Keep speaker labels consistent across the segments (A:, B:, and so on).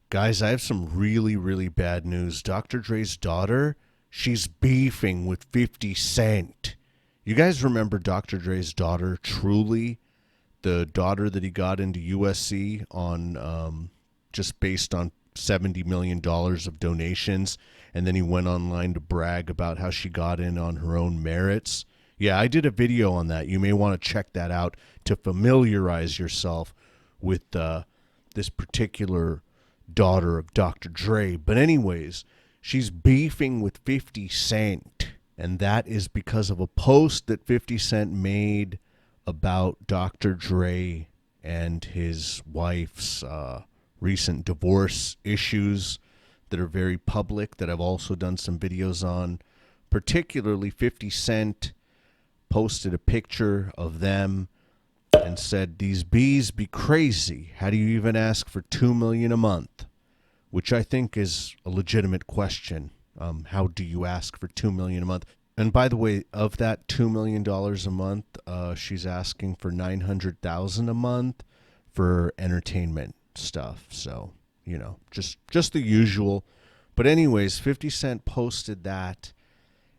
A: Guys, I have some really, really bad news. Dr. Dre's daughter, she's beefing with 50 Cent. You guys remember Dr. Dre's daughter, Truly? The daughter that he got into USC on just based on $70 million dollars of donations. And then he went online to brag about how she got in on her own merits. Yeah, I did a video on that. You may want to check that out to familiarize yourself with this particular daughter of Dr. Dre. But anyways, she's beefing with 50 Cent. And that is because of a post that 50 Cent made about Dr. Dre and his wife's recent divorce issues that are very public, that I've also done some videos on. Particularly 50 Cent posted a picture of them and said, "These bees be crazy. How do you even ask for $2 million a month?" Which I think is a legitimate question. How do you ask for $2 million a month? And by the way, of that $2 million a month, she's asking for $900,000 a month for entertainment stuff. So just the usual. But anyways, 50 Cent posted that,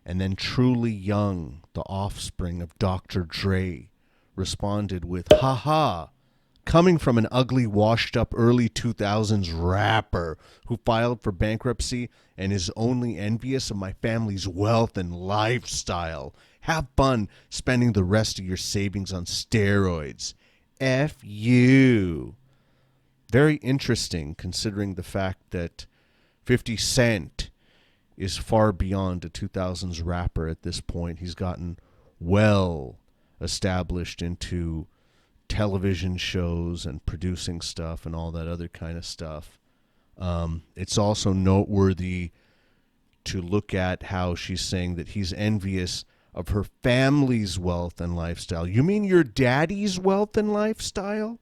A: and then Truly Young, the offspring of Dr. Dre, responded with, "Haha, coming from an ugly, washed-up early 2000s rapper who filed for bankruptcy and is only envious of my family's wealth and lifestyle. Have fun spending the rest of your savings on steroids. F you." Very interesting, considering the fact that 50 Cent is far beyond a 2000s rapper at this point. He's gotten well established into television shows and producing stuff and all that other kind of stuff. It's also noteworthy to look at how she's saying that he's envious of her family's wealth and lifestyle. You mean your daddy's wealth and lifestyle?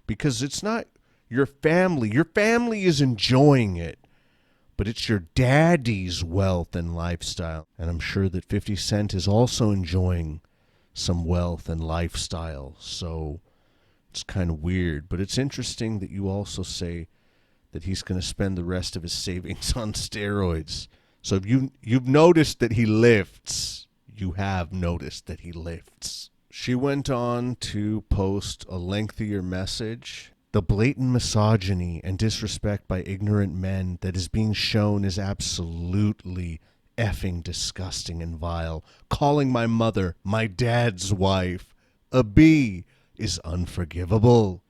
A: Because it's not your family. Your family is enjoying it, but it's your daddy's wealth and lifestyle. And I'm sure that 50 Cent is also enjoying some wealth and lifestyle. So it's kind of weird, but it's interesting that you also say that he's going to spend the rest of his savings on steroids. So if you've noticed that he lifts. You have noticed that he lifts. She went on to post a lengthier message. "The blatant misogyny and disrespect by ignorant men that is being shown is absolutely effing disgusting and vile. Calling my mother, my dad's wife, a bee is unforgivable.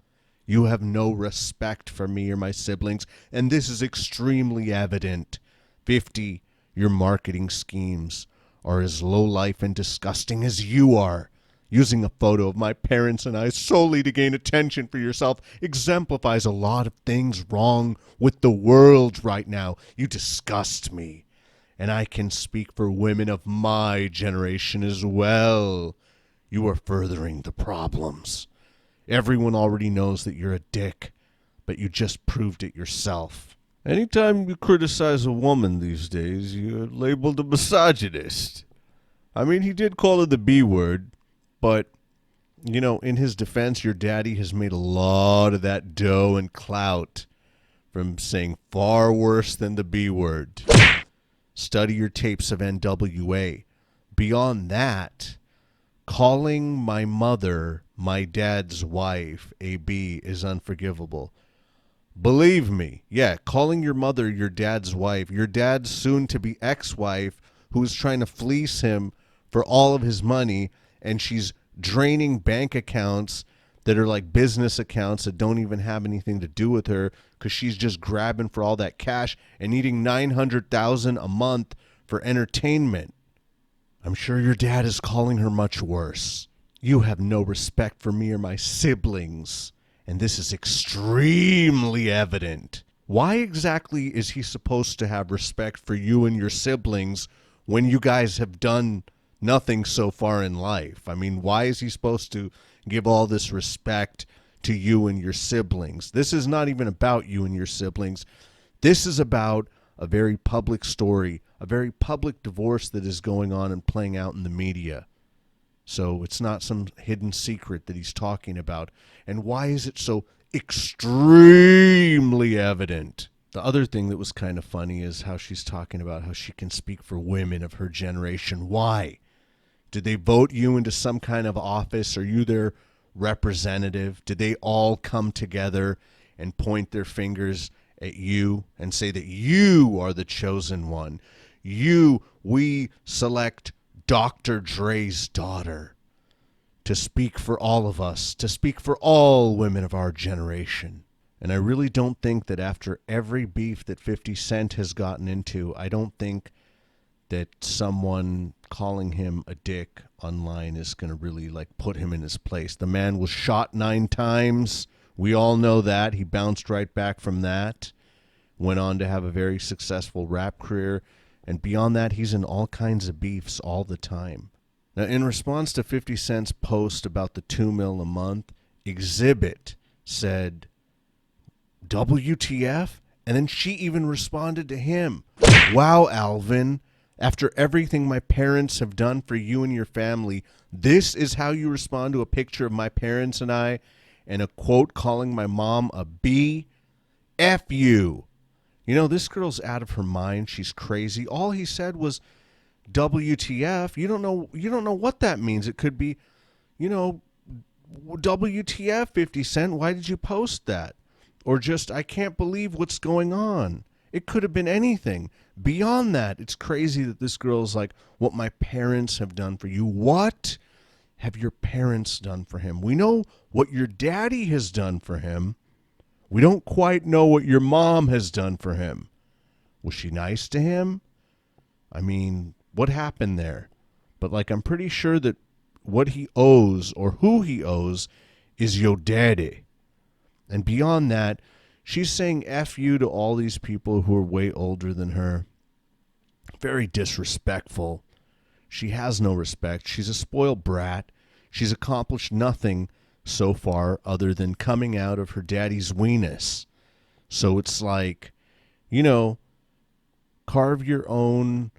A: You have no respect for me or my siblings, and this is extremely evident. 50, your marketing schemes are as low-life and disgusting as you are. Using a photo of my parents and I solely to gain attention for yourself exemplifies a lot of things wrong with the world right now. You disgust me. And I can speak for women of my generation as well. You are furthering the problems. Everyone already knows that you're a dick, but you just proved it yourself." Anytime you criticize a woman these days, you're labeled a misogynist. I mean, he did call her the B word, but, in his defense, your daddy has made a lot of that dough and clout from saying far worse than the B word. Study your tapes of NWA. Beyond that, calling my mother my dad's wife a B is unforgivable. Believe me, calling your mother your dad's wife, your dad's soon-to-be ex-wife who is trying to fleece him for all of his money, and she's draining bank accounts that are like business accounts that don't even have anything to do with her because she's just grabbing for all that cash and needing $900,000 a month for entertainment. I'm sure your dad is calling her much worse. You have no respect for me or my siblings, and this is extremely evident. Why exactly is he supposed to have respect for you and your siblings when you guys have done nothing so far in life? I mean, why is he supposed to give all this respect to you and your siblings? This is not even about you and your siblings. This is about a very public story, a very public divorce that is going on and playing out in the media. So it's not some hidden secret that he's talking about. And why is it so extremely evident? The other thing that was kind of funny is how she's talking about how she can speak for women of her generation. Why? Did they vote you into some kind of office? Are you their representative? Did they all come together and point their fingers at you and say that you are the chosen one? We select Dr. Dre's daughter to speak for all of us, to speak for all women of our generation. And I really don't think that after every beef that 50 Cent has gotten into, I don't think that someone calling him a dick online is going to really put him in his place. The man was shot 9 times. We all know that. He bounced right back from that. Went on to have a very successful rap career. And beyond that, he's in all kinds of beefs all the time. Now, in response to 50 Cent's post about the $2 million a month, Xzibit said, WTF? And then she even responded to him. Wow, Alvin, after everything my parents have done for you and your family, this is how you respond to a picture of my parents and I and a quote calling my mom a B? F you. You know, this girl's out of her mind. She's crazy. All he said was WTF. You don't know what that means. It could be, WTF, 50 Cent. Why did you post that? Or just, I can't believe what's going on. It could have been anything. Beyond that, it's crazy that this girl's like, what my parents have done for you. What have your parents done for him? We know what your daddy has done for him. We don't quite know what your mom has done for him. Was she nice to him? I mean, what happened there? But I'm pretty sure that what he owes or who he owes is your daddy. And beyond that, she's saying F you to all these people who are way older than her. Very disrespectful. She has no respect. She's a spoiled brat. She's accomplished nothing so far other than coming out of her daddy's weenus. So it's carve your own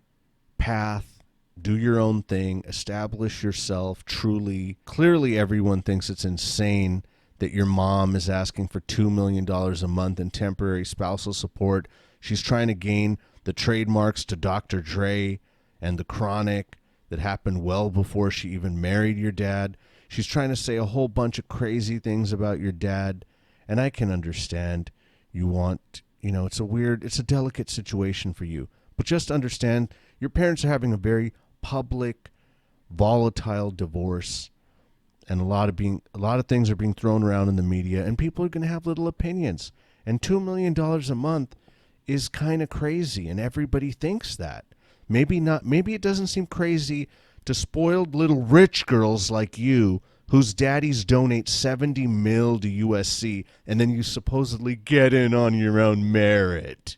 A: path, do your own thing, establish yourself truly. Clearly everyone thinks it's insane that your mom is asking for $2 million a month in temporary spousal support. She's trying to gain the trademarks to Dr. Dre and the Chronic that happened well before she even married your dad. She's trying to say a whole bunch of crazy things about your dad. And I can understand you want, it's a delicate situation for you. But just understand your parents are having a very public, volatile divorce. And a lot of things are being thrown around in the media, and people are going to have little opinions. And $2 million a month is kind of crazy, and everybody thinks that. Maybe not. Maybe it doesn't seem crazy to spoiled little rich girls like you, whose daddies donate $70 million to USC, and then you supposedly get in on your own merit.